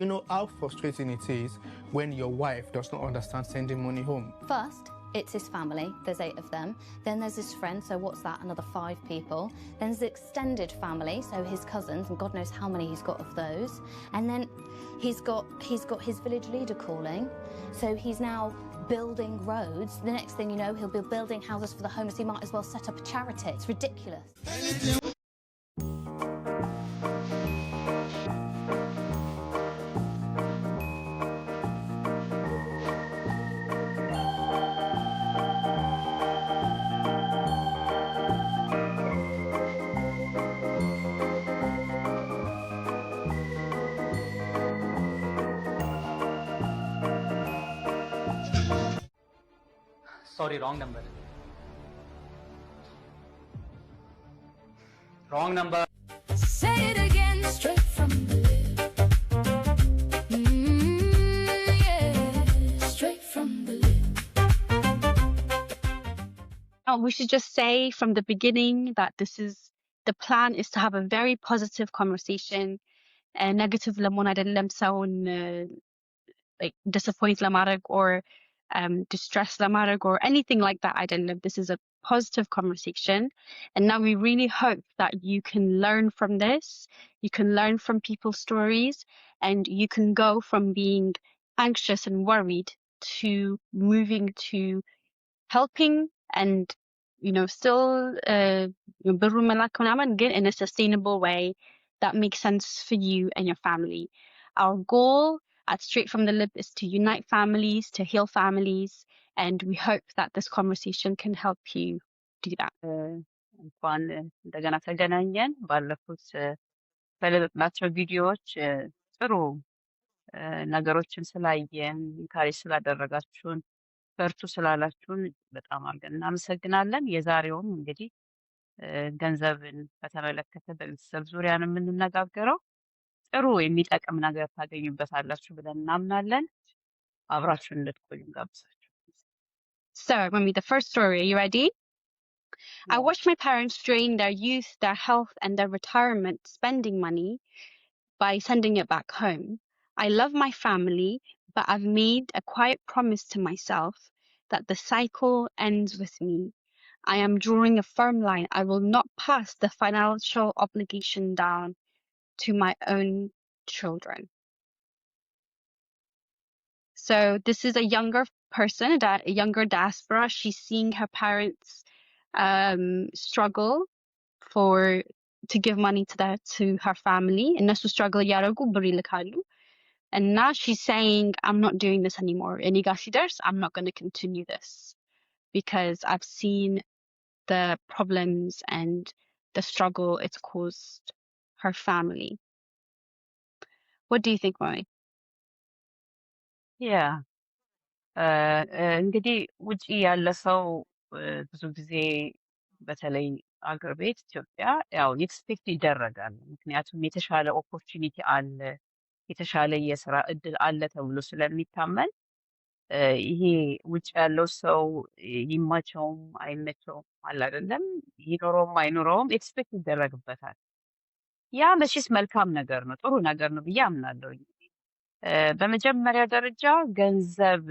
You know how frustrating it is when your wife does not understand sending money home? First, it's his family. There's 8 of them. Then there's his friends, so what's that? Another 5 people. Then there's the extended family, so his cousins, and God knows how many he's got of those. And then he's got his village leader calling, so he's now building roads. The next thing you know, he'll be building houses for the homeless. He might as well set up a charity. It's ridiculous. Sorry, wrong number. Wrong number. Say it again, straight from the lip. Yeah, straight from the lip. We should just say from the beginning that the plan is to have a very positive conversation. Negative ለመሆን አይደለም ሰውን like disappoint ለማድረግ or distress ለማድረግ or anything like that አይደለም. This is a positive conversation, and now we really hope that you can learn from this. You can learn from people's stories, and you can go from being anxious and worried to moving to helping and still ብሩ መላክ ምናምን ግን in a sustainable way that makes sense for you and your family. Our goal at Straight from the Lip is to unite families, to heal families, and we hope that this conversation can help you do that. እንኳን እንደገና ተገናኘን። ባለፉት በለቀቅናቸው ቪዲዮዎች ጥሩ ነገሮችን ስላየን ኢንካሬጅ ስላደረጋችሁን በርቱ ስላላችሁን በጣም አድርገን እናመሰግናለን። የዛሬውም እንግዲህ ገንዘብን በተመለከተ በቤተሰብ ዙሪያ ነው የምንነጋገረው። ጥሩ የሚጠቅም ነገር ታገኙበታላችሁ ብለን እናምናለን። አብራችሁን እንድትቆዩ እንጋብዛችሁ። So, Mami, the first story, are you ready? I watched my parents drain their youth, their health, and their retirement spending money by sending it back home. I love my family, but I've made a quiet promise to myself that the cycle ends with me. I am drawing a firm line. I will not pass the financial obligation down to my own children. So this is a younger person, a younger diaspora. She's seeing her parents struggle to give money to her family. እነሱ struggle እያደረጉ ብር ይልካሉ. And now she's saying, I'm not doing this anymore. እኔ ጋር ሲደርስ I'm not going to continue this because I've seen the problems and the struggle it's caused her family. What do you think, Mami? ያ እንግዲህ ውጪ ያለ ሰው ብዙ ጊዜ በተለይ አገር ቤት ኢትዮጵያ ያው ኤክስፔክት ይደረጋል። ምክንያቱም የተሻለ ኦፖርቹኒቲ አለ፣ የተሻለ የስራ እድል አለ ተብሎ ስለሚታመን ይሄ ውጭ ያለው ሰው ይመቸውም አይመቸውም አለ አይደለም፣ ይኖረውም አይኖረውም ኤክስፔክት ይደረግበታል። ያ መቼስ መልካም ነገር ነው፣ ጥሩ ነገር ነው ብዬ አምናለሁ። በመጀመሪያ ደረጃ ገንዘብ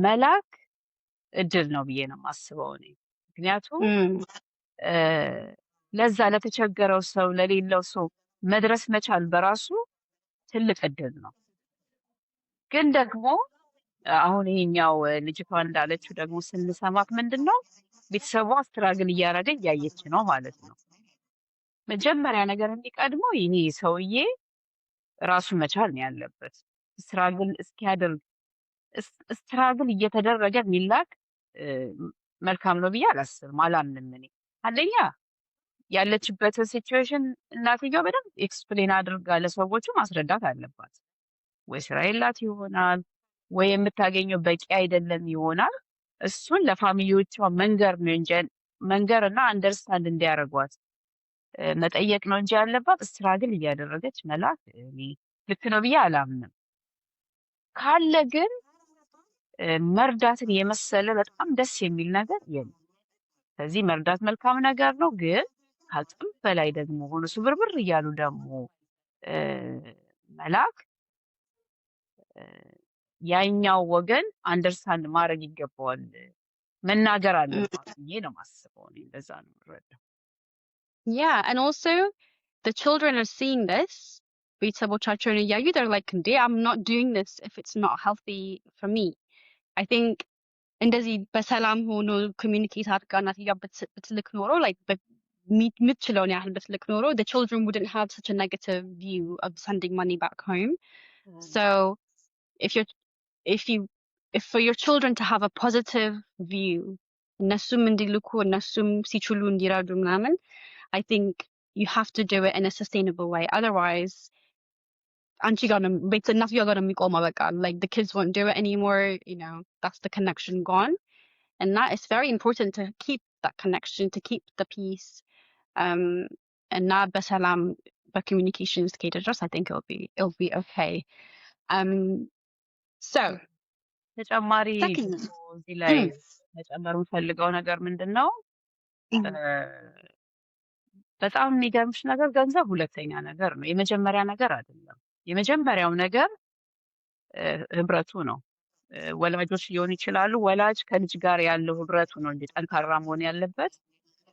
መላክ እድል ነው ብዬ ነው የማስበው እኔ። ምክንያቱም ለዛ ለተቸገረው ሰው ለሌለው ሰው መድረስ መቻል በራሱ ትልቅ እድል ነው። ግን ደግሞ አሁን ይሄኛው ልጅቷ እንዳለችው ደግሞ ስንሰማት ምንድነው ቤተሰቧ ስትራግል እያደረገ እያየች ነው ማለት ነው። መጀመሪያ ነገር እንዲቀድመው ይሄ ሰውዬ ራሱን መቻል ነው ያለበት። ስትራግል እስኪያደርግ ስትራግል እየተደረገ የሚላክ መልካም ነው ብዬ አላስብም፣ አላምንም እኔ። አንደኛ ያለችበትን ሲቹዌሽን እናትየው በደንብ ኤክስፕሌን አድርጋ ለሰዎቹ ማስረዳት አለባት። ወይ ስራ የላት ይሆናል፣ ወይ የምታገኘው በቂ አይደለም ይሆናል። እሱን ለፋሚሊዎቿ መንገር ነው እንጂ መንገርና አንደርስታንድ እንዲያደርጓት መጠየቅ ነው እንጂ ያለባት ስትራግል እያደረገች መላክ እኔ ልክ ነው ብዬ አላምንም። ካለ ግን መርዳትን የመሰለ በጣም ደስ የሚል ነገር የለም። ስለዚህ መርዳት መልካም ነገር ነው፣ ግን ከአቅም በላይ ደግሞ ሆኖ ስብርብር እያሉ ደግሞ መላክ ያኛው ወገን አንደርስታንድ ማድረግ ይገባዋል፣ መናገር አለባት ብዬ ነው የማስበው። እኔ እንደዛ ነው የምረዳው። Yeah, and also the children are seeing this. ቤተሰቦቻቸውን እያዩ they're like, እንዴ I'm not doing this if it's not healthy for me. I think እንደዚህ በሰላም ሆኖ ኮሚኒኬት አድርጋ እናትያ ብትልክ ኖሮ like የምትችለውን ያህል ብትልክ ኖሮ the children wouldn't have such a negative view of sending money back home. So if for your children to have a positive view, እነሱም እንዲልኩ እነሱም ሲችሉ እንዲረዱ ምናምን, I think you have to do it in a sustainable way. Otherwise, አንቺ ጋር ነው እናትየዋ ጋር ነው የሚቆመው በቃ. Like the kids won't do it anymore, you know, that's the connection gone. And that is very important to keep that connection, to keep the peace. እና በሰላም በcommunication እስከሄደ ድረስ I think it'll be okay. So ተጨማሪ second, እዚህ ላይ መጨመር የምፈልገው ነገር ምንድን ነው? በጣም የሚገርምሽ ነገር ገንዘብ ሁለተኛ ነገር ነው፣ የመጀመሪያ ነገር አይደለም። የመጀመሪያው ነገር ህብረቱ ነው። ወላጆች ሊሆኑ ይችላሉ። ወላጅ ከልጅ ጋር ያለው ህብረቱ ነው እንጂ ጠንካራ መሆን ያለበት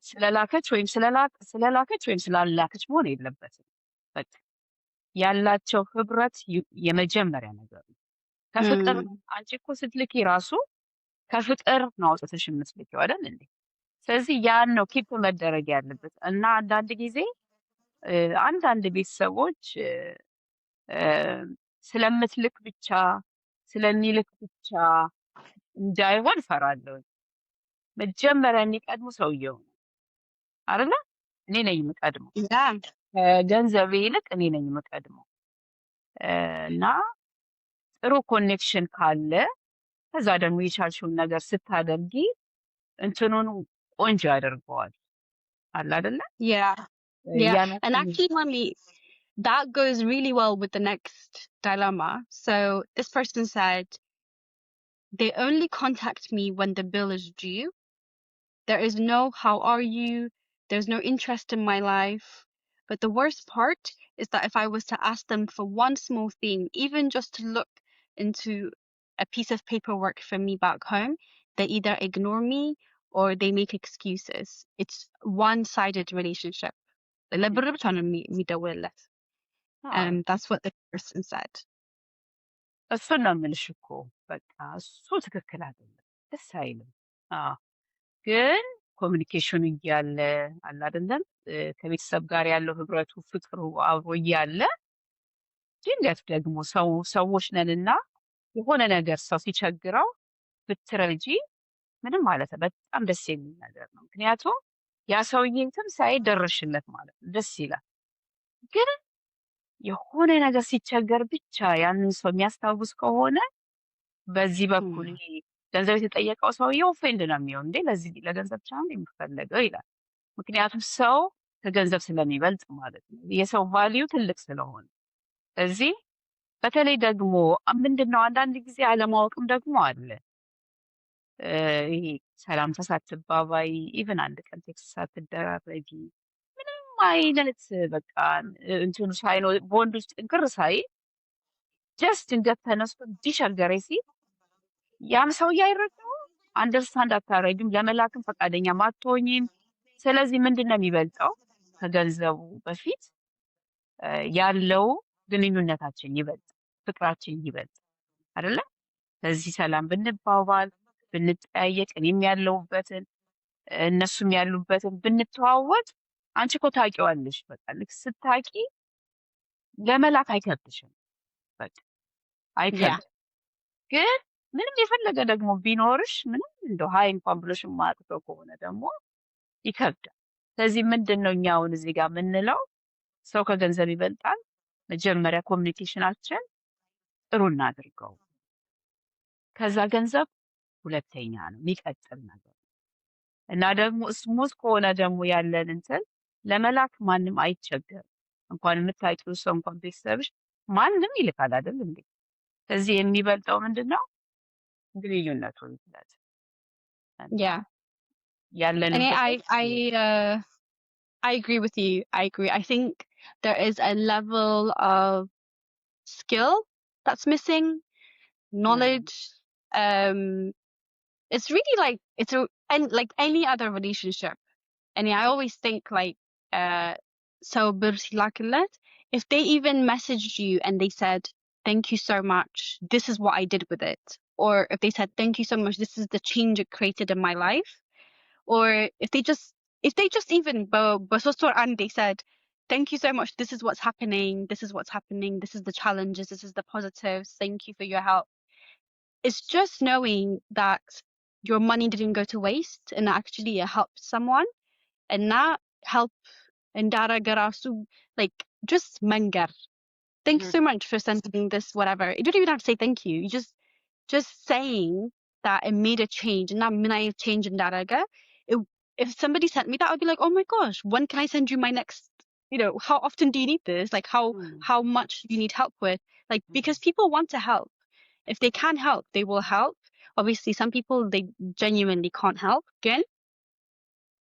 ስለላከች ወይም ስላላከች መሆን የለበትም። በቃ ያላቸው ህብረት የመጀመሪያ ነገር ነው። ከፍቅር አንቺ እኮ ስትልኪ ራሱ ከፍቅር ነው አውጥተሽ የምትልኪው አይደል እንዴ? ስለዚህ ያን ነው ኪፕ መደረግ ያለበት። እና አንዳንድ ጊዜ አንዳንድ ቤተሰቦች ስለምትልክ ብቻ ስለሚልክ ብቻ እንዳይሆን ፈራለሁ። መጀመሪያ የሚቀድሙ ሰውየው ነው አይደለ? እኔ ነኝ የምቀድመው፣ ገንዘቤ ይልቅ እኔ ነኝ የምቀድመው። እና ጥሩ ኮኔክሽን ካለ ከዛ ደግሞ የቻልሽውን ነገር ስታደርጊ እንትኑን ቆንጆ ያደርገዋል አለ አይደለ? yeah. And actually, that goes really well with the next dilemma. So this person said, they only contact me when the bill is due. There is no how are you, there's no interest in my life. But the worst part is that if I was to ask them for one small thing, even just to look into a piece of paperwork for me back home, they either ignore me or they make excuses. It's one-sided relationship. That's what the person said. እሱን ነው የምልሽ እኮ በቃ እሱ ትክክል አይደለም፣ ደስ አይልም። ግን ኮሚኒኬሽኑ እያለ አለ አይደለም፣ ከቤተሰብ ጋር ያለው ህብረቱ ፍቅሩ አብሮ እያለ ድንገት ደግሞ ሰዎች ነንና የሆነ ነገር ሰው ሲቸግረው ብትረጂ ምንም ማለት በጣም ደስ የሚል ነገር ነው። ምክንያቱም ያ ሰውዬ እንትን ሳይደረሽለት ማለት ነው፣ ደስ ይላል። ግን የሆነ ነገር ሲቸገር ብቻ ያንን ሰው የሚያስታውስ ከሆነ በዚህ በኩል ገንዘብ የተጠየቀው ሰውዬው ኦፌንድ ነው የሚሆን። እንዴ ለዚህ ለገንዘብ ብቻ ነው የሚፈልገው ይላል። ምክንያቱም ሰው ከገንዘብ ስለሚበልጥ ማለት ነው፣ የሰው ቫልዩ ትልቅ ስለሆነ። እዚህ በተለይ ደግሞ ምንድነው አንዳንድ ጊዜ አለማወቅም ደግሞ አለ። ይሄ ሰላምታ ሳትባባይ ኢቭን አንድ ቀን ቴክስት ሳትደራረጊ ምንም አይነት በቃ እንትኑ ሳይኖር ቦንድ ውስጥ ጥንክር ሳይ ጀስት ድንገት ተነስቶ እንዲሸገረ ሲል ያም ሰውዬ አይረዳውም፣ አንደርስታንድ አታረጊም፣ ለመላክም ፈቃደኛ ማትሆኝም። ስለዚህ ምንድን ነው የሚበልጠው? ከገንዘቡ በፊት ያለው ግንኙነታችን ይበልጥ፣ ፍቅራችን ይበልጥ አይደለ? ስለዚህ ሰላም ብንባባል ብንጠያየቅ፣ እኔም ያለሁበትን እነሱም ያሉበትን ብንተዋወቅ፣ አንቺ እኮ ታውቂዋለሽ። በቃ ልክ ስታቂ ለመላክ አይከብድሽም። በቃ አይከብድም። ግን ምንም የፈለገ ደግሞ ቢኖርሽ ምንም እንደው ሀይ እንኳን ብሎሽ የማያውቅ ከሆነ ደግሞ ይከብዳል። ስለዚህ ምንድን ነው እኛ አሁን እዚህ ጋር የምንለው ሰው ከገንዘብ ይበልጣል። መጀመሪያ ኮሚኒኬሽናችን ጥሩ እናድርገው። ከዛ ገንዘብ ሁለተኛ ነው የሚቀጥል ነገር። እና ደግሞ ስሙዝ ከሆነ ደግሞ ያለን እንትን ለመላክ ማንም አይቸገርም። እንኳን የምታውቂው ሰው እንኳን ቤተሰብሽ ማንም ይልካል አይደል እንዴ? ስለዚህ የሚበልጠው ምንድን ነው? ግንኙነቱ ይላል። Yeah. ያለን I agree with you. I agree. I think there is a level of skill that's missing knowledge. It's really like and like any other relationship. And I always think like so Birsilakilet, if they even messaged you and they said, thank you so much, this is what I did with it. Or if they said, thank you so much, this is the change it created in my life. Or if they just even and they said, thank you so much, this is what's happening, this is what's happening, this is the challenges, this is the positives, thank you for your help. It's just knowing that your money didn't go to waste and actually it helped someone, and not help and data garasu, like just mangar. Thank you so much for sending this, whatever. You don't even have to say thank you. You just saying that it made a change, and that mean I change in daraga. If somebody sent me that, I'd be like, oh my gosh, when can I send you my next? How often do you need this? Like how much you need help with? Like, because people want to help. If they can help, they will help. Obviously, some people they genuinely can't help. Again,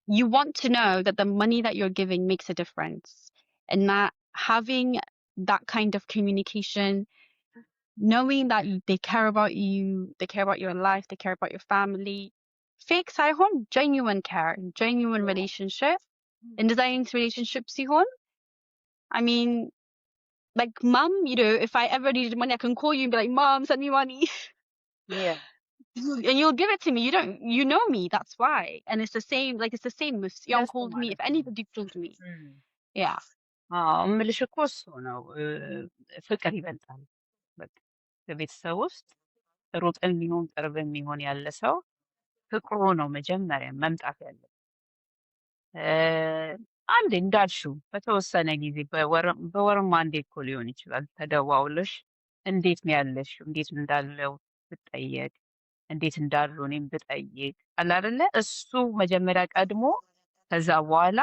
you want to know that the money that you're giving makes a difference, and that having that kind of communication, knowing that they care about you, they care about your life, they care about your family. Fake ሳይሆን genuine care, genuine relationship. In designing relationships ሲሆን, I mean, like mom, if I ever needed money, I can call you and be like, mom, send me money. Yeah. And you'll give it to me. You know me, that's why. And it's the same, like it's the same if Young ደስ called me, ማለት if ነው። anybody called me. Yeah. እምልሽ እኮ እሱ ነው ፍቅር ይበልጣል። በቃ በቤተሰብ ውስጥ ሩቅም ይሁን ቅርብም ይሁን ያለ ሰው ፍቅሩ ነው መጀመሪያ መምጣት ያለበት። አንዴ እንዳልሽው በተወሰነ ጊዜ በወርም አንዴ እኮ ሊሆን ይችላል ተደዋውለሽ እንዴት ነው ያለሽው፣ እንዴት እንዳለው ብጠየቅ፣ እንዴት እንዳሉ እኔም ብጠይቅ አለ አይደለ? እሱ መጀመሪያ ቀድሞ ከዛ በኋላ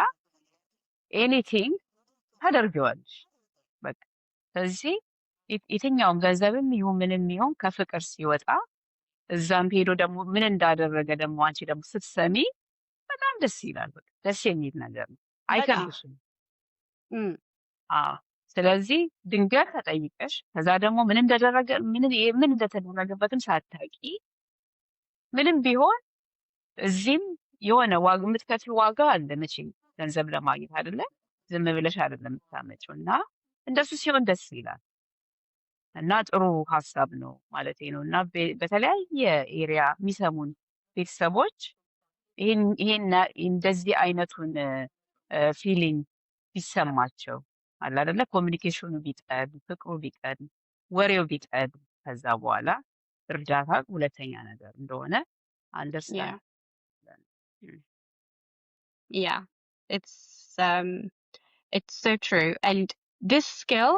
ኤኒቲንግ ታደርጊዋለሽ በቃ። ስለዚህ የትኛውም ገንዘብም ይሁን ምንም ይሁን ከፍቅር ሲወጣ እዛም ሄዶ ደግሞ ምን እንዳደረገ ደግሞ አንቺ ደግሞ ስትሰሚ በጣም ደስ ይላል። በቃ ደስ የሚል ነገር ነው፣ አይከብድሽም። ስለዚህ ድንገት ተጠይቀሽ ከዛ ደግሞ ምን እንደተደረገበትም ሳታውቂ ምንም ቢሆን እዚህም የሆነ ዋጋ የምትከፍይው ዋጋ አለ መቼም ገንዘብ ለማግኘት አይደለ? ዝም ብለሽ አይደለም የምታመጪው። እና እንደሱ ሲሆን ደስ ይላል እና ጥሩ ሀሳብ ነው ማለቴ ነው። እና በተለያየ ኤሪያ የሚሰሙን ቤተሰቦች ይሄን እንደዚህ አይነቱን ፊሊንግ ቢሰማቸው አለ አይደለ? ኮሚኒኬሽኑ ቢቀድ፣ ፍቅሩ ቢቀድ፣ ወሬው ቢቀድ ከዛ በኋላ እርዳታ ሁለተኛ ነገር እንደሆነ አንደርስታንድ። Yeah, it's so true. And this skill,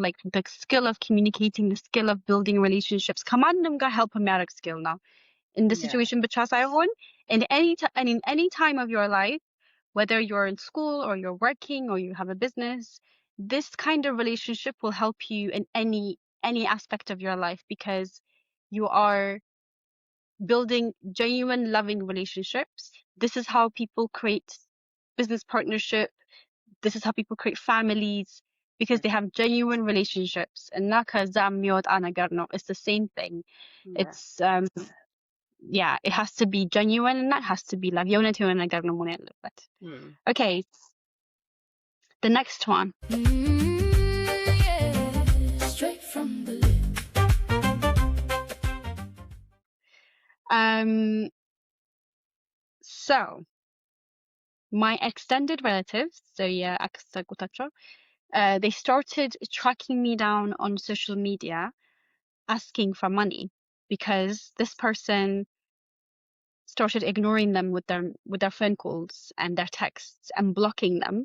like the skill of communicating, the skill of building relationships, ከማንም ጋር help የሚያደርግ skill now. In this situation ብቻ ሳይሆን in any time of your life, whether you're in school or you're working or you have a business, this kind of relationship will help you in any aspect of your life, because you are building genuine loving relationships. This is how people create business partnership. This is how people create families, because they have genuine relationships. And it's the same thing. It's yeah, it has to be genuine, and that has to be love. Okay, the next one. Yeah, straight from the lip. So my extended relatives, so yeah, they started tracking me down on social media, asking for money, because this person started ignoring them with their phone calls and their texts and blocking them,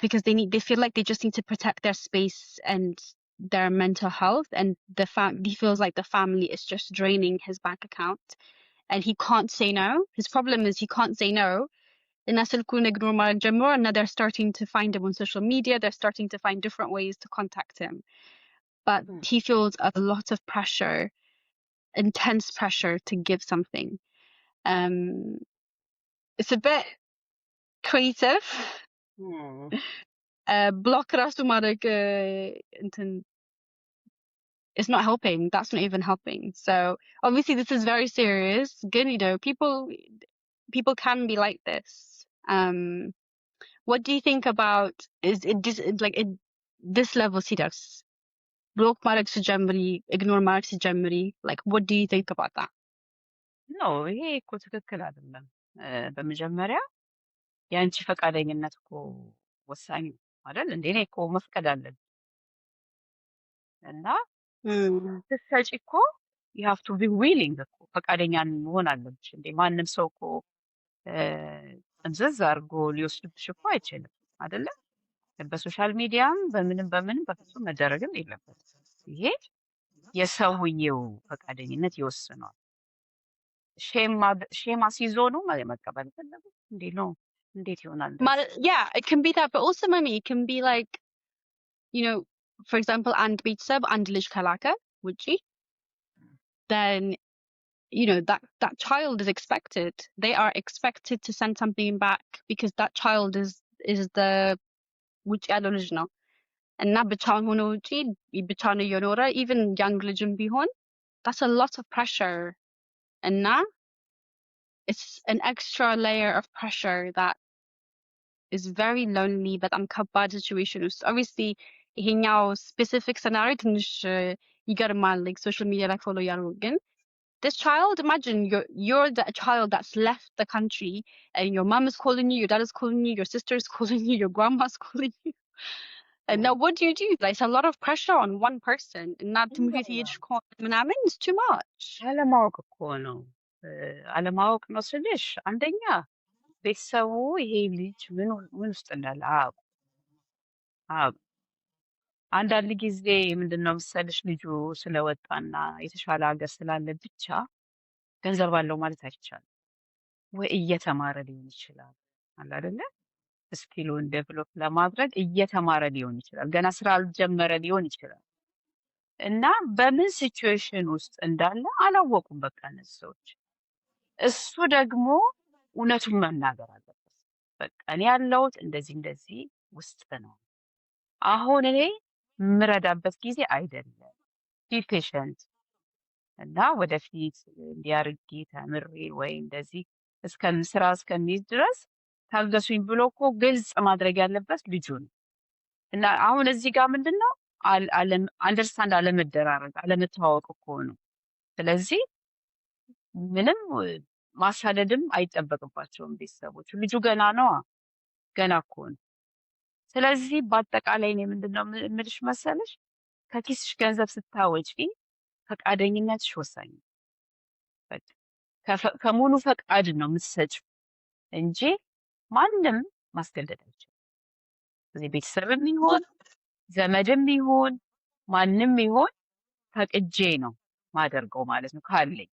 because they feel like they just need to protect their space and their mental health, and he feels like the family is just draining his bank account, and he can't say no. His problem is he can't say no. And now they're starting to find him on social media. They're starting to find different ways to contact him. But he feels a lot of pressure, intense pressure to give something. It's a bit creative. Block ራሱ ማድረግ it's not helping. That's not even helping. So obviously this is very serious. Good, you know, people can be like this. What do you think about this level ሲደርስ ብሎክ ማድረግ ሲጀምሪ ኢግኖር ማድረግ ሲጀምሪ like what do you think about that? ነው ይሄ እኮ ትክክል አይደለም። በመጀመሪያ የአንቺ ፈቃደኝነት እኮ ወሳኝ ነው አይደል? እንዴ እኔ እኮ መፍቀድ አለብኝ እና ስትሰጪ እኮ you have to be willing እኮ ፈቃደኛ መሆን አለብሽ። እንዴ ማንም ሰው እኮ ጥምዝዝ አድርጎ ሊወስድብሽ እኮ አይችልም አይደለ? በሶሻል ሚዲያም በምንም በፍጹም መደረግም የለበትም። ይሄ የሰውየው ፈቃደኝነት ይወስነዋል። ሼም አስይዞ ነው መቀበል ፈለጉት እንዴ ነው እንዴት ይሆናል? Yeah, it can be that, but also mommy, it can be like, you know, for example, አንድ ቤተሰብ አንድ ልጅ ከላከ ውጪ, then you know that child is expected. They are expected to send something back because that child is the ውጪ ያለው ልጅ ነው እና ብቻውን ሆኖ ውጪ ብቻውን እየኖረ even young ልጅም ቢሆን that's a lot of pressure እና it's an extra layer of pressure that is very lonely. በጣም ከባድ situation ውስጥ obviously ይሄኛው specific scenario ትንሽ ይገርማል like social media ላይ follow ያደርጉ ግን this child, imagine you're the child that's left the country and your mom is calling you, your dad is calling you, your sister is calling you, your grandma's calling you. And now what do? Like, it's a lot of pressure on one person. And not to move ምናምን it's too much. አለማወቅ እኮ ነው። አለማወቅ ነው ስልሽ አንደኛ ቤተሰቡ ይሄ ልጅ ምን ውስጥ እንዳለ አንዳንድ ጊዜ ምንድነው መሰለሽ ልጁ ስለወጣና የተሻለ ሀገር ስላለ ብቻ ገንዘብ አለው ማለት አይቻልም። ወይ እየተማረ ሊሆን ይችላል አለ አይደለ? ስኪሉን ዴቨሎፕ ለማድረግ እየተማረ ሊሆን ይችላል። ገና ስራ አልጀመረ ሊሆን ይችላል። እና በምን ሲቹዌሽን ውስጥ እንዳለ አላወቁም በቃ እነዚህ ሰዎች። እሱ ደግሞ እውነቱን መናገር አለበት። በቃ እኔ ያለሁት እንደዚህ ውስጥ ነው። አሁን እኔ ምረዳበት ጊዜ አይደለም። ቢ ፔሸንት እና ወደፊት እንዲያርጊ ተምሬ ወይ እንደዚህ ስራ እስከሚይዝ ድረስ ታገሱኝ ብሎ እኮ ግልጽ ማድረግ ያለበት ልጁ ነው። እና አሁን እዚህ ጋር ምንድነው አንደርስታንድ አለመደራረግ አለመተዋወቅ እኮ ነው። ስለዚህ ምንም ማሳደድም አይጠበቅባቸውም ቤተሰቦቹ። ልጁ ገና እኮ ነው። ስለዚህ በአጠቃላይ እኔ ምንድነው የምልሽ መሰለሽ ከኪስሽ ገንዘብ ስታወጪ ፈቃደኝነትሽ ወሳኝ ነው። በቃ ከሙሉ ፈቃድ ነው የምትሰጪው እንጂ ማንም ማስገደድ አይችልም። ስለዚህ ቤተሰብም ይሁን ዘመድም ይሁን ማንም ይሁን ፈቅጄ ነው ማደርገው ማለት ነው። ካለኝ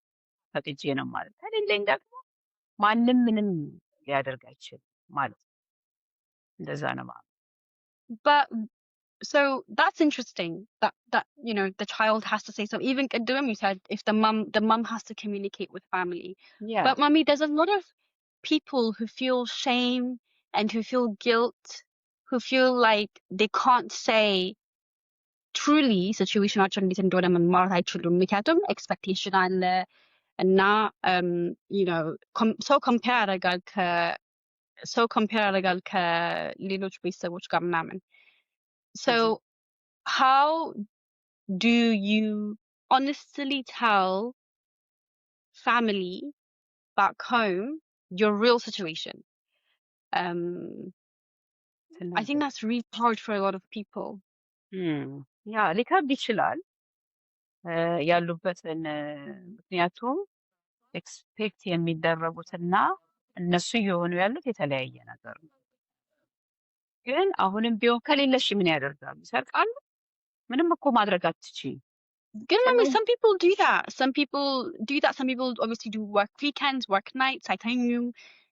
ፈቅጄ ነው ማለት ከሌለኝ ደግሞ ማንም ምንም ሊያደርግ አይችልም ማለት ነው። እንደዛ ነው ማለት But so that's interesting that you know the child has to say something. Even Kadum, you said if the mum has to communicate with family. Yeah. But mommy, there's a lot of people who feel shame and who feel guilt, who feel like they can't say truly situationaቸው እንዴት እንደሆነ መማር አይችሉም። ምክንያቱም expectation አለ እና you know ሰው compare ያደርጋል ከሌሎች ቤተሰቦች ጋር ምናምን። So how do you honestly tell family back home your real situation? I think that's really hard for a lot of people. ያ ሊከብድ ይችላል ያሉበትን ምክንያቱም ኤክስፔክት የሚደረጉትና እነሱ እየሆኑ ያሉት የተለያየ ነገር ነው። ግን አሁንም ቢሆን ከሌለሽ ምን ያደርጋሉ? ይሰርቃሉ። ምንም እኮ ማድረግ አትችይም። ግን I mean, some people do that. Some people obviously do work weekends, work nights. አይተኙም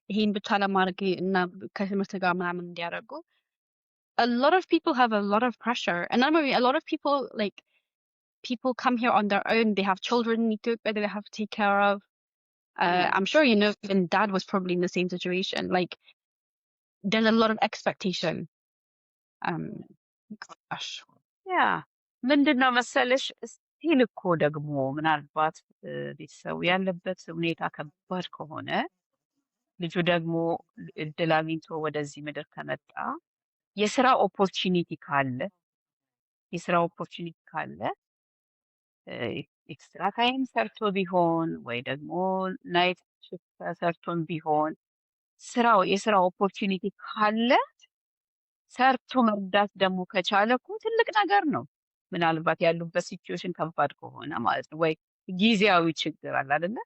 ይሄን ብቻ ለማድረግ እና ከትምህርት ጋር ምናምን እንዲያደርጉ. A lot of people have a lot of pressure, and I mean, a lot of people come here on their own. They have children in Ethiopia that they have to take care of. I'm sure you know, even dad was probably in the same situation. Like, there's a lot of expectation. Gosh. ያ ምንድነው መሰለሽ ስቲል እኮ ደግሞ ምናልባት ቤተሰቡ ያለበት ሁኔታ ከባድ ከሆነ ልጁ ደግሞ እድል አግኝቶ ወደዚህ ምድር ከመጣ የስራ ኦፖርቹኒቲ ካለ ኤክስትራ ታይም ሰርቶ ቢሆን ወይ ደግሞ ናይት ሽፍት ሰርቶም ቢሆን የስራ ኦፖርቹኒቲ ካለ ሰርቶ መርዳት ደግሞ ከቻለ እኮ ትልቅ ነገር ነው። ምናልባት ያሉበት ሲቹዌሽን ከባድ ከሆነ ማለት ነው፣ ወይ ጊዜያዊ ችግር አለ አይደለ?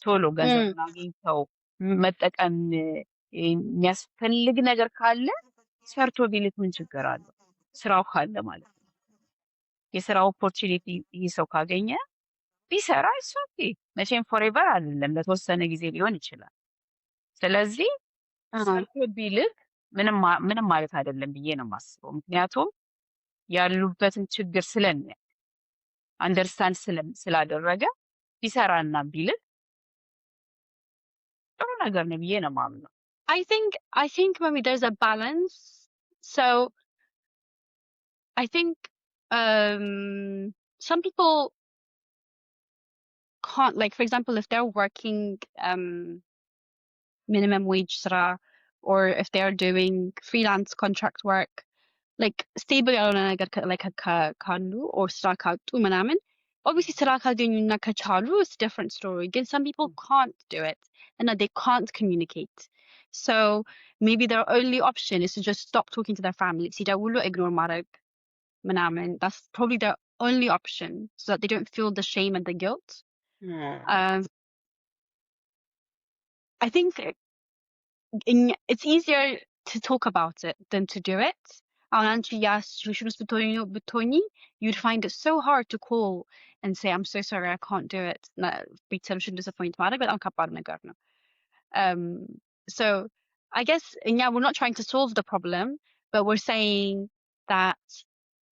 ቶሎ ገንዘቡን አግኝተው መጠቀም የሚያስፈልግ ነገር ካለ ሰርቶ ቢልክ ምን ችግር አለው? ስራው ካለ ማለት ነው። የስራ ኦፖርቹኒቲ ይህ ሰው ካገኘ ቢሰራ እሱ መቼም ፎሬቨር አይደለም፣ ለተወሰነ ጊዜ ሊሆን ይችላል። ስለዚህ ሰርቶ ቢልክ ምንም ማለት አይደለም ብዬ ነው የማስበው። ምክንያቱም ያሉበትን ችግር አንደርስታንድ ስላደረገ ቢሰራና ቢልክ ጥሩ ነገር ነው ብዬ ነው የማምነው። I think maybe there's a balance. So I think some people can't, like, for example, if they're working minimum wage sra, or if they're doing freelance contract work, like stable ያልሆነ ነገር like ካሉ or ስራ ካጡ ምናምን obviously ስራ ካገኙና ከቻሉ it's a different story. Again, some people can't do it and they can't communicate. So maybe their only option is to just stop talking to their family. ሲደውሉ ignore ማድረግ ምናምን. That's probably their only option so that they don't feel the shame and the guilt. I think it's easier to talk about it than to do it. You'd find it so hard to call and say, I'm so sorry, I can't do it. Disappoint so I guess we're not trying to solve the problem, but we're saying that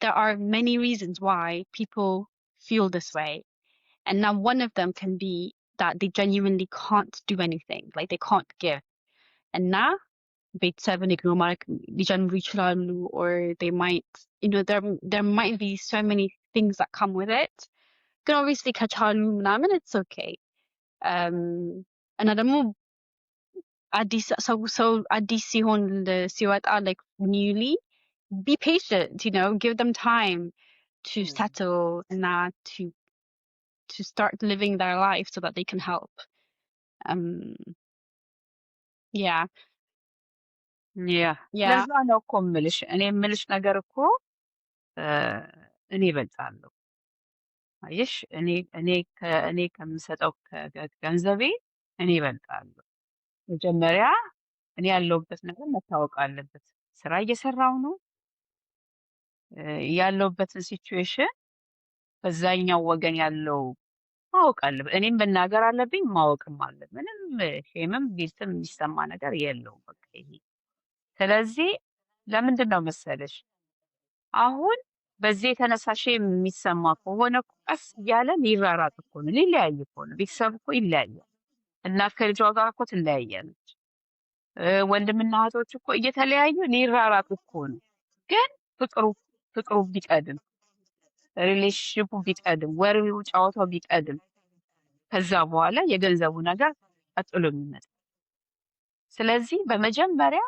there are many reasons why people feel this way. And now one of them can be that they genuinely can't do anything, like they can't give. And now ቤተሰብን ኢግኖር ማድረግ ሊጀምሩ ይችላሉ, or they might, there might be so many things that come with it. ግን obviously ከቻሉ ምናምን it's okay. እና ደግሞ ሰው አዲስ ሲወጣ like newly, be patient, give them time to settle and to start living their life so that they can help. Yeah. ለዛ ነው እኮ የምልሽ ነገር እኮ እኔ እበልጣለሁ። አየሽ፣ እኔ ከምሰጠው ገንዘቤ እኔ እበልጣለሁ። መጀመሪያ እኔ ያለሁበት ነገር መታወቅ አለበት። ስራ እየሰራው ነው ያለሁበትን ሲቹዌሽን በዛኛው ወገን ያለው ማወቅ አለበት። እኔም መናገር አለብኝ፣ ማወቅም አለብኝ። ምንም ሼምም ጊልትም የሚሰማ ነገር የለውም። በቃ ይሄ ስለዚህ ለምንድን ነው መሰለሽ አሁን በዚህ የተነሳሽ የሚሰማ ከሆነ ቀስ እያለ ሊራራጥ እኮ ነው፣ ሊለያይ እኮ ነው። ቤተሰብ እኮ ይለያያል። እናት ከልጇ ጋር እኮ ትለያያለች። ወንድምና እህቶች እኮ እየተለያዩ ሊራራጥ እኮ ነው። ግን ፍቅሩ ቢቀድም፣ ሪሌሽንሺፑ ቢቀድም፣ ወሬው ጨዋታው ቢቀድም ከዛ በኋላ የገንዘቡ ነገር ቀጥሎ የሚመጣ። ስለዚህ በመጀመሪያ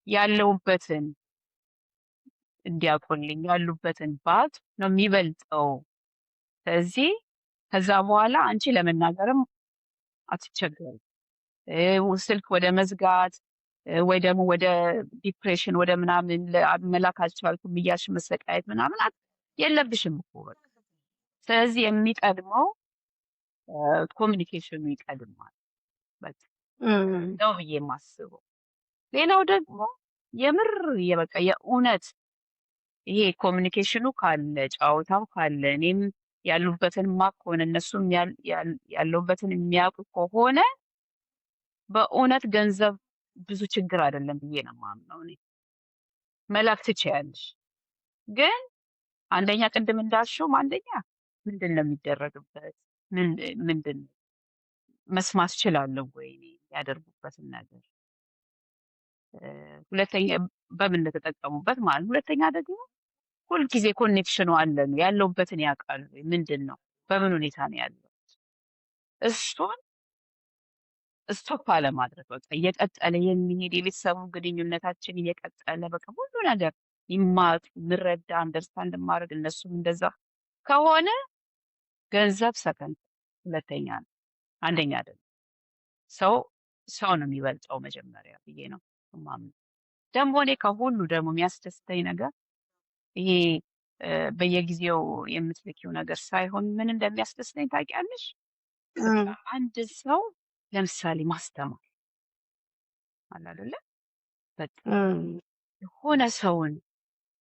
ያለውበትን እንዲያቆልኝ ያሉበትን ባት ነው የሚበልጠው። ስለዚህ ከዛ በኋላ አንቺ ለመናገርም አትቸገሪ። ስልክ ወደ መዝጋት ወይ ደግሞ ወደ ዲፕሬሽን ወደ ምናምን መላክ አልቻልኩም እያልሽ መሰቃየት ምናምን የለብሽም እኮ በቃ። ስለዚህ የሚቀድመው ኮሚኒኬሽኑ ይቀድማል በቃ ነው ብዬ የማስበው። ሌላው ደግሞ የምር በቃ የእውነት ይሄ ኮሚኒኬሽኑ ካለ ጨዋታው ካለ እኔም ያሉበትን ማቅ ከሆነ እነሱም ያለውበትን የሚያውቁ ከሆነ በእውነት ገንዘብ ብዙ ችግር አይደለም ብዬ ነው የማምነው። እኔ መላክ ትችያለሽ፣ ግን አንደኛ ቅድም እንዳልሽውም አንደኛ ምንድን ነው የሚደረግበት ምንድን መስማት እችላለሁ ወይ ያደርጉበትን ነገር፣ ሁለተኛ በምን እንደተጠቀሙበት ማለት። ሁለተኛ ደግሞ ሁልጊዜ ኮኔክሽኑ አለ ነው ያለውበትን ያውቃሉ። ምንድን ነው በምን ሁኔታ ነው ያለው እሱን ስቶፕ አለማድረግ በቃ እየቀጠለ የሚሄድ የቤተሰቡ ግንኙነታችን እየቀጠለ በቃ ሁሉ ነገር ይማቅ ምረዳ አንደርስታንድ ማድረግ እነሱም እንደዛ ከሆነ ገንዘብ ሰከንድ ሁለተኛ ነው፣ አንደኛ አይደለም። ሰው ሰው ነው የሚበልጠው መጀመሪያ ብዬ ነው የማምነው። ደግሞ እኔ ከሁሉ ደግሞ የሚያስደስተኝ ነገር ይሄ በየጊዜው የምትልኪው ነገር ሳይሆን ምን እንደሚያስደስተኝ ታውቂያለሽ? በቃ አንድ ሰው ለምሳሌ ማስተማር አለ አይደለ? በቃ የሆነ ሰውን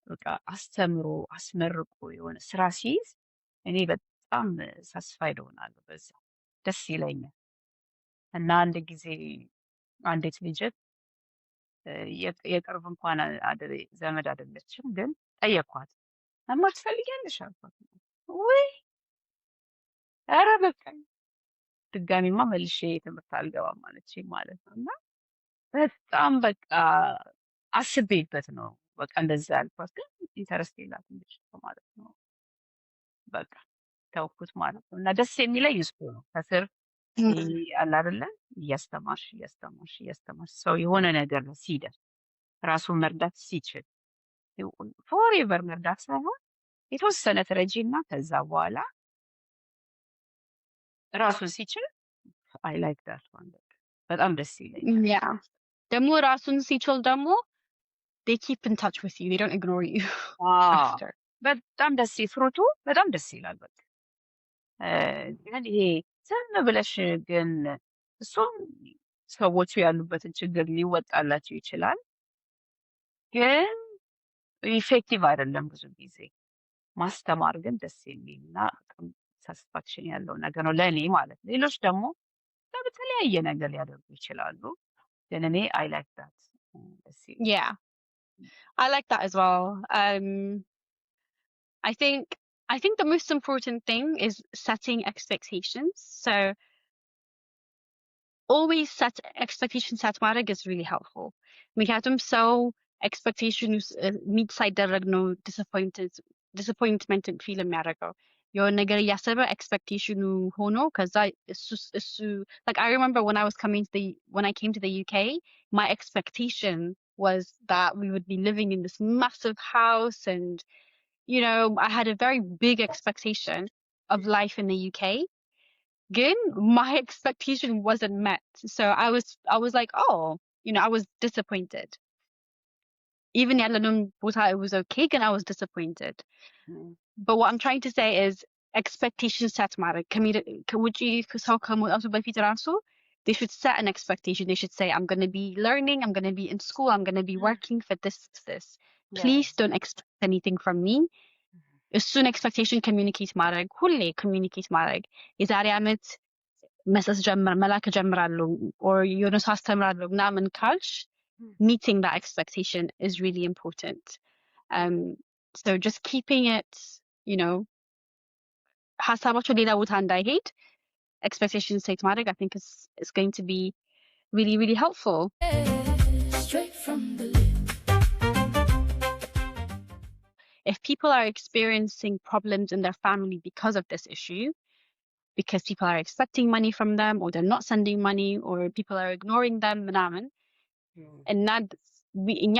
በቃ አስተምሮ አስመርቆ የሆነ ስራ ሲይዝ እኔ በጣም ሳስፋይድ ሆናለሁ። በዛ ደስ ይለኛል። እና አንድ ጊዜ አንዲት ልጅ የቅርብ እንኳን ዘመድ አይደለችም፣ ግን ጠየኳት። መማር ትፈልጊያለሽ አልኳት። ውይ ኧረ በቃኝ ድጋሚማ መልሼ ትምህርት አልገባም አለችኝ ማለት ነው። እና በጣም በቃ አስቤበት ነው በቃ እንደዛ ያልኳት፣ ግን ኢንተረስት የላትም ልጅቷ ማለት ነው። በቃ ተውኩት ማለት ነው። እና ደስ የሚለኝ እሱ ነው። ከስር አለ አይደለ እያስተማርሽ ሰው የሆነ ነገር ላይ ሲደርስ ራሱን መርዳት ሲችል ፎሬቨር መርዳት ሳይሆን የተወሰነ ትረጂና ከዛ በኋላ ራሱን ሲችል አይ ላይክ ዳት ዋን በጣም ደስ ይለኛል። ያ ደግሞ ራሱን ሲችል ደግሞ they keep in touch with you, they don't ignore you after. በጣም ደስ ፍሩቱ በጣም ደስ ይላል። በቃ ግን ይሄ ዝም ብለሽ ግን እሱም ሰዎቹ ያሉበትን ችግር ሊወጣላቸው ይችላል፣ ግን ኢፌክቲቭ አይደለም ብዙ ጊዜ። ማስተማር ግን ደስ የሚልና ሳቲስፋክሽን ያለው ነገር ነው ለእኔ ማለት ነው። ሌሎች ደግሞ በተለያየ ነገር ሊያደርጉ ይችላሉ፣ ግን እኔ አይ ላይክ ዳት ደስ ይላል። Yeah, I like that as well. I think the most important thing is setting expectations. So always set expectations set ማድረግ is really helpful. ምክንያቱም ሰው expectation meet ሳይደረግ ነው disappointment ፊል የሚያደርገው። የሆነ ነገር እያሰበ expectation ሆኖ ከዛ እሱ like I remember when I came to the UK, my expectation was that we would be living in this massive house, and you know, I had a very big expectation of life in the UK. Again, my expectation wasn't met, so I was like, oh, you know, I was disappointed. Even ያለንም ቦታ it was okay, and I was disappointed. But what I'm trying to say is expectation set ማድረግ ከውጪ ሰው ከመውጣቱ በፊት ራሱ they should set an expectation. They should say, I'm going to be learning, I'm going to be in school, I'm going to be working for this. Please don't expect anything from me. እሱን expectation communicate ማድረግ ሁሌ communicate ማድረግ የዛሬ ዓመት መላክ ጀምራለሁ or የሆነ ሰው አስተምራለሁ ምናምን ካልሽ meeting that expectation is really important. So just keeping it, you know, ሀሳባቸው ሌላ ቦታ እንዳይሄድ expectation set ማድረግ I think is going to be really, really helpful. Straight from the lip. If people are experiencing problems in their family because of this issue, because people are expecting money from them, or they're not sending money, or people are ignoring them, and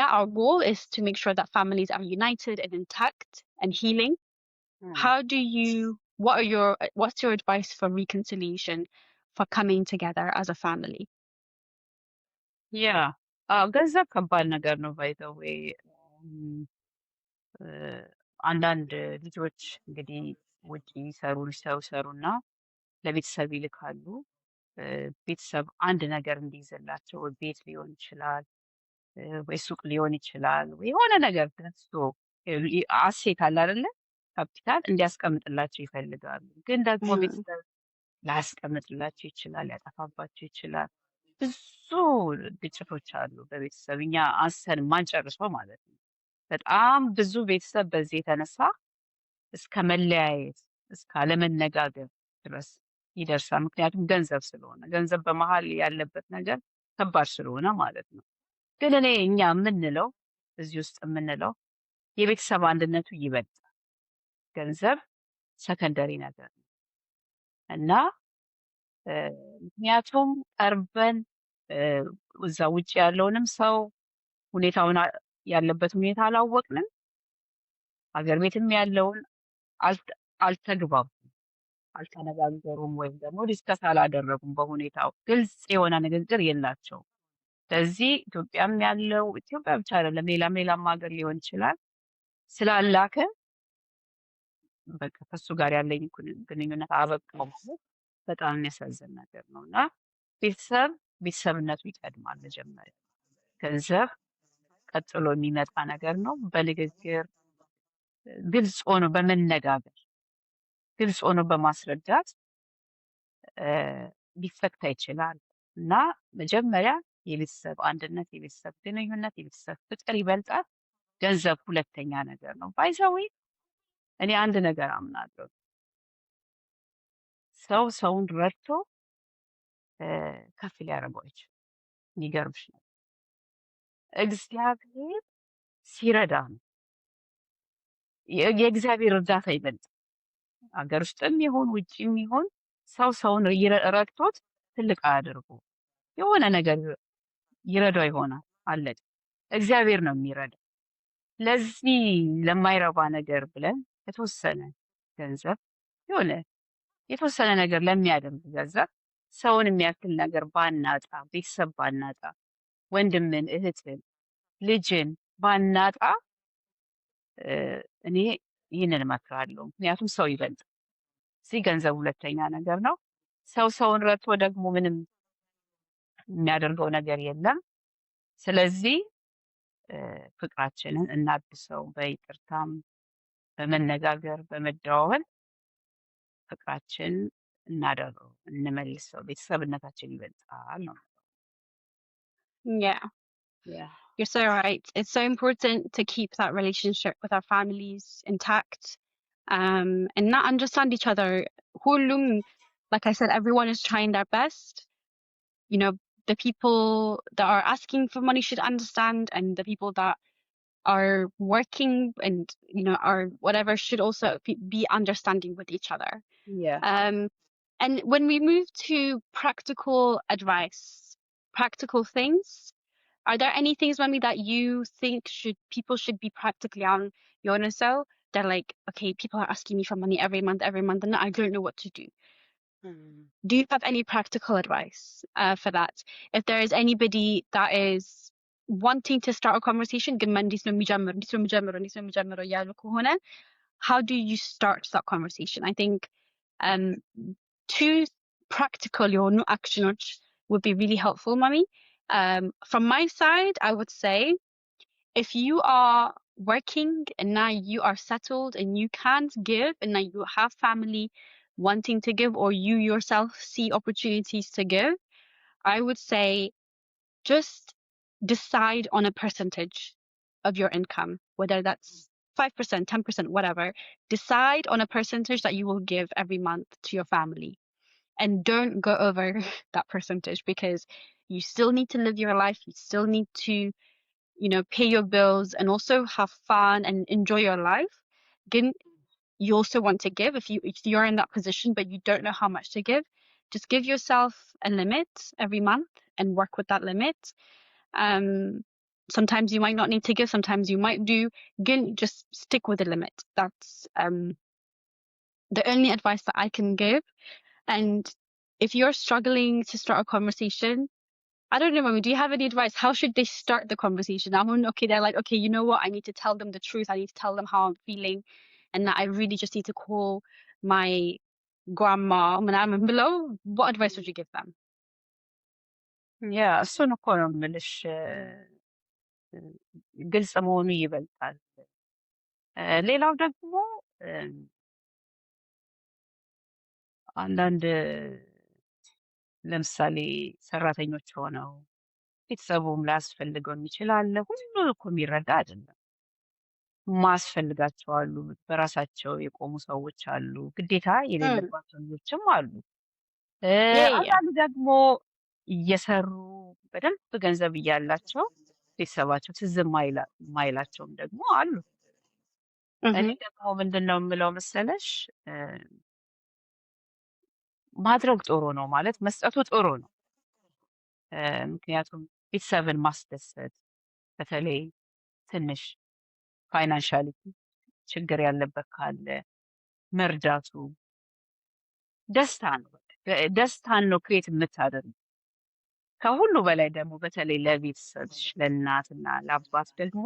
our goal is to make sure that families are united and intact and healing. What's your advice for reconciliation, for coming together as a family? Yeah, ገንዘብ ከባድ ነገር ነው። ባይ ዘ ዌይ አንዳንድ ልጆች እንግዲህ ውጪ ሰሩና ለቤተሰብ ይልካሉ። ቤተሰብ አንድ ነገር እንዲይዝላቸው ቤት ሊሆን ይችላል ወይ ሱቅ ሊሆን ይችላል ወይ የሆነ ነገር ገዝቶ አሴት አለ አይደለ ካፒታል እንዲያስቀምጥላቸው ይፈልጋሉ። ግን ደግሞ ቤተሰብ ላያስቀምጥላቸው ይችላል፣ ያጠፋባቸው ይችላል። ብዙ ግጭቶች አሉ በቤተሰብ እኛ አንስተን ማንጨርሰው ማለት ነው። በጣም ብዙ ቤተሰብ በዚህ የተነሳ እስከ መለያየት እስከ አለመነጋገር ድረስ ይደርሳል። ምክንያቱም ገንዘብ በመሀል ያለበት ነገር ከባድ ስለሆነ ማለት ነው። ግን እኛ የምንለው እዚህ ውስጥ የምንለው የቤተሰብ አንድነቱ ይበልጣል። ገንዘብ ሰከንደሪ ነገር ነው እና ምክንያቱም ቀርበን እዛ ውጭ ያለውንም ሰው ሁኔታውን ያለበት ሁኔታ አላወቅንም። ሀገር ቤትም ያለውን አልተግባቡም፣ አልተነጋገሩም ወይም ደግሞ ዲስከስ አላደረጉም። በሁኔታው ግልጽ የሆነ ንግግር የላቸውም። ስለዚህ ኢትዮጵያም ያለው ኢትዮጵያ ብቻ አይደለም ሌላም ሀገር ሊሆን ይችላል ስላላከ በቃ ከሱ ጋር ያለኝ ግንኙነት አበቃው ማለት በጣም የሚያሳዝን ነገር ነው እና ቤተሰብነቱ ይቀድማል። መጀመሪያ ገንዘብ ቀጥሎ የሚመጣ ነገር ነው። በንግግር ግልጽ ሆኖ በመነጋገር ግልጽ ሆኖ በማስረዳት ሊፈታ ይችላል እና መጀመሪያ የቤተሰብ አንድነት፣ የቤተሰብ ግንኙነት፣ የቤተሰብ ፍቅር ይበልጣል። ገንዘብ ሁለተኛ ነገር ነው። ባይዘዌ እኔ አንድ ነገር አምናለሁ። ሰውን ረድቶ ከፍ ሊያደርገው አይችልም። የሚገርምሽ ነው እግዚአብሔር ሲረዳ ነው። የእግዚአብሔር እርዳታ ይበልጣል። ሀገር ውስጥም ይሁን ውጭም ይሁን ሰውን ረድቶት ትልቅ አያደርጉ። የሆነ ነገር ይረዳው ይሆናል አለቅ እግዚአብሔር ነው የሚረዳ። ለዚህ ለማይረባ ነገር ብለን የተወሰነ ገንዘብ የሆነ የተወሰነ ነገር ለሚያደርግ ገንዘብ ሰውን የሚያክል ነገር ባናጣ፣ ቤተሰብ ባናጣ፣ ወንድምን፣ እህትን፣ ልጅን ባናጣ እኔ ይህንን እመክራለሁ። ምክንያቱም ሰው ይበልጥ እዚህ ገንዘብ ሁለተኛ ነገር ነው። ሰውን ረድቶ ደግሞ ምንም የሚያደርገው ነገር የለም። ስለዚህ ፍቅራችንን እናድሰው፣ በይቅርታም በመነጋገር በመደዋወል ፍቅራችን እናደርገው፣ እንመልሰው። ቤተሰብነታችን ይበልጣል ነው። Yeah, Yeah. you're so right. It's so important to keep that relationship with our families intact, and not understand each other. Hulum, like I said, everyone is trying their best. You know, the people that are asking for money should understand, and the people that are working and are whatever should also be understanding with each other. Yeah. And when we move to practical advice, practical things, are there any things, Mami, that you think people should be practically on Yonaso? They're like, okay, people are asking me for money every month, and I don't know what to do. Do you have any practical advice for that? If there is anybody that is wanting to start a conversation, how do you start that conversation? I think 2 practical actions would be really helpful, Mami. From my side, I would say if you are working and now you are settled and you can't give and now you have family wanting to give, or you yourself see opportunities to give, I would say just decide on a percentage of your income, whether that's 5%, 10%, whatever. Decide on a percentage that you will give every month to your family, and don't go over that percentage, because you still need to live your life. You still need to pay your bills and also have fun and enjoy your life. Again, you also want to give. If you're in that position but you don't know how much to give, just give yourself a limit every month and work with that limit. Sometimes you might not need to give, sometimes you might do. Again, just stick with the limit. That's the only advice that I can give. And if you're struggling to start a conversation, I don't know, Mommy, do you have any advice? How should they start the conversation? Okay, they're like, okay, you know what? I need to tell them the truth. I need to tell them how I'm feeling, and that I really just need to call my grandma. Below, what advice would you give them? Yeah, እሱን እኮ ነው የምልሽ። ግልጽ መሆኑ ይበልጣል። ሌላው ደግሞ አንዳንድ ለምሳሌ ሰራተኞች ሆነው ቤተሰቡም ላያስፈልገው ይችላል። ሁሉን እኮ የሚረዳ አይደለም። ማስፈልጋቸው አሉ፣ በራሳቸው የቆሙ ሰዎች አሉ፣ ግዴታ የሌለባቸው ልጆችም አሉ። አንዳንዱ ደግሞ እየሰሩ በደንብ ገንዘብ እያላቸው ቤተሰባቸው ትዝ ማይላቸውም ደግሞ አሉ። እኔ Mhm. ደግሞ ምንድነው የምለው መሰለሽ ማድረግ ጥሩ ነው ማለት መስጠቱ ጥሩ ነው። ምክንያቱም ቤተሰብን ማስደሰት በተለይ ትንሽ ፋይናንሻሊ ችግር ያለበት ካለ መርዳቱ ደስታ ነው። በቃ ደስታን ነው ክሬት የምታደርግ። ከሁሉ በላይ ደግሞ በተለይ ለቤተሰብሽ ለእናትና ለአባት ደግሞ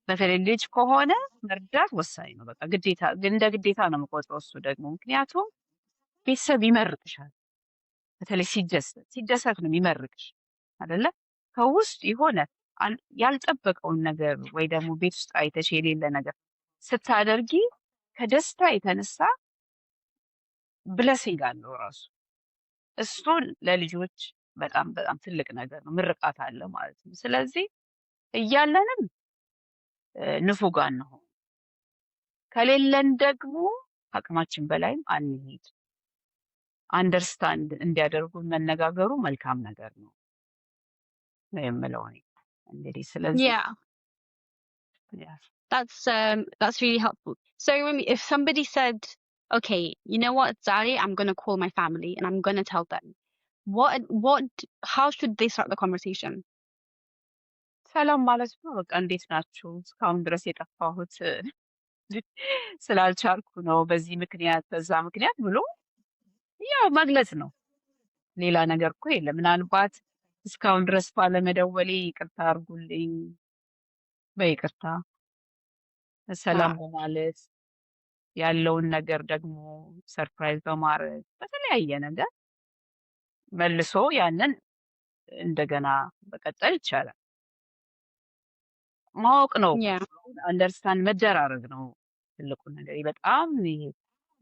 በተለይ ልጅ ከሆነ መርዳት ወሳኝ ነው። በቃ ግዴታ እንደ ግዴታ ነው የምቆጥረው እሱ ደግሞ ምክንያቱም ቤተሰብ ይመርቅሻል። በተለይ ሲደሰት ነው የሚመርቅሽ አይደለ? ከውስጥ የሆነ ያልጠበቀውን ነገር ወይ ደግሞ ቤት ውስጥ አይተሽ የሌለ ነገር ስታደርጊ ከደስታ የተነሳ ብለሲንግ አለው ራሱ። እሱ ለልጆች በጣም በጣም ትልቅ ነገር ነው፣ ምርቃት አለ ማለት ነው። ስለዚህ እያለንም ንፉግ አንሁን፣ ከሌለን ደግሞ አቅማችን በላይም አንሂድ። አንደርስታንድ እንዲያደርጉ መነጋገሩ መልካም ነገር ነው ነው የምለው እኔ እንግዲህ። ስለዚህ Yeah, yeah. that's really helpful. So Rumi, if somebody said, okay, you know what, Zari, I'm gonna call my family and I'm gonna tell them, how should they start the conversation? ሰላም ማለት ነው በቃ እንዴት ናችሁ? እስካሁን ድረስ የጠፋሁት ስላልቻልኩ ነው፣ በዚህ ምክንያት በዛ ምክንያት ብሎ ያው መግለጽ ነው። ሌላ ነገር እኮ የለም። ምናልባት እስካሁን ድረስ ባለመደወሌ ይቅርታ አድርጉልኝ፣ በይቅርታ ሰላም በማለት ያለውን ነገር ደግሞ ሰርፕራይዝ በማድረግ በተለያየ ነገር መልሶ ያንን እንደገና መቀጠል ይቻላል። ማወቅ ነው፣ Yeah. አንደርስታንድ መደራረግ ነው ትልቁ ነገር። በጣም ይሄ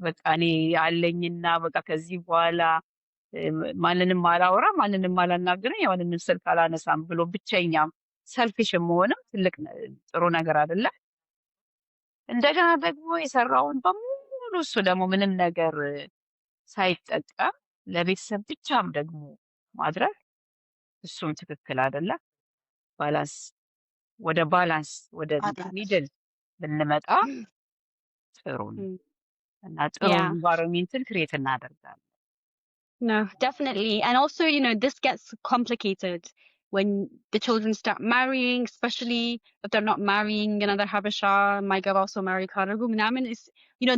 በቃ እኔ ያለኝና በቃ ከዚህ በኋላ ማንንም አላወራ ማንንም አላናግርም የማንንም ስልክ አላነሳም ብሎ ብቸኛም ሰልፊሽ መሆንም ትልቅ ጥሩ ነገር አይደለ። እንደገና ደግሞ የሰራውን በሙሉ እሱ ደግሞ ምንም ነገር ሳይጠቀም ለቤተሰብ ብቻም ደግሞ ማድረግ እሱም ትክክል አይደለ። ባላንስ ወደ ሚድል ብንመጣ ጥሩ ነው እና ጥሩ Yeah. ኢንቫይሮንመንትን ክሬት እናደርጋለን። No, definitely. And also, this gets complicated when the children start marrying, especially if they're not marrying another Habesha, my girl also marry Karagu. Is,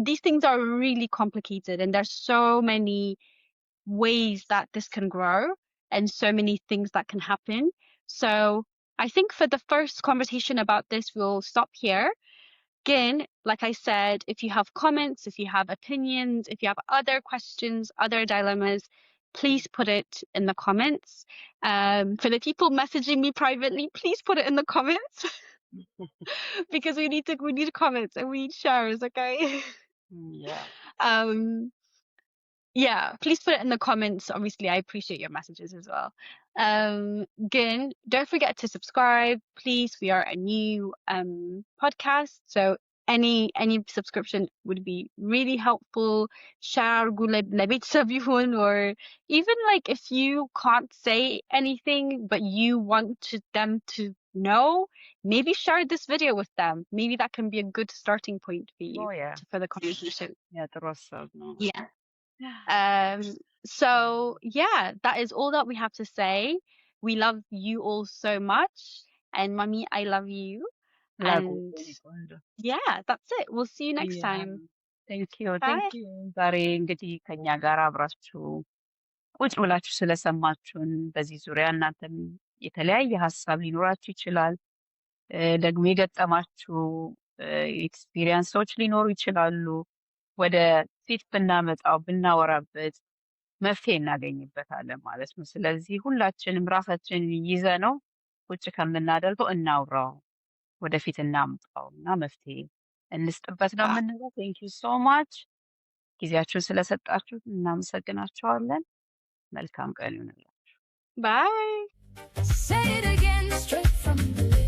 these things are really complicated and there's so many ways that this can grow and so many things that can happen. So I think for the first conversation about this, we'll stop here. Again, like I said, if you have comments, if you have opinions, if you have other questions, other dilemmas, please put it in the comments. For the people messaging me privately, please put it in the comments because we need comments and we need shares, okay? Yeah. Yeah, please put it in the comments. Obviously, I appreciate your messages as well. Again, don't forget to subscribe, please. We are a new podcast, so any subscription would be really helpful. Share or even like if you can't say anything but you want them to know, maybe share this video with them. Maybe that can be a good starting point for you. Oh yeah. For the conversation. Yeah, trust no. Yeah. So yeah, that is all that we have to say. We love you all so much, and Mommy, I love you. And yeah, that's it. We'll see you next time. Thank you. Bye. Thank you. ዛሬ እንግዲህ ከኛ ጋር አብራችሁ ቁጭ ብላችሁ ስለሰማችሁን በዚህ ዙሪያ እናንተም የተለያየ ሀሳብ ሊኖራችሁ ይችላል። ደግሞ የገጠማችሁ ኤክስፒሪየንሶች ሊኖሩ ይችላሉ። ወደ ፊት ብናመጣው ብናወራበት መፍትሄ እናገኝበታለን ማለት ነው። ስለዚህ ሁላችንም ራሳችንን ይዘነው ቁጭ ከምናደርገው እናውራው፣ ወደፊት እናምጣው እና መፍትሄ እንስጥበት ነው የምንለው። ቴንክ ዩ ሶ ማች ጊዜያችሁን ስለሰጣችሁ እናመሰግናችኋለን። መልካም ቀን ይሁንላችሁ። Bye. Say it again, straight from the lip.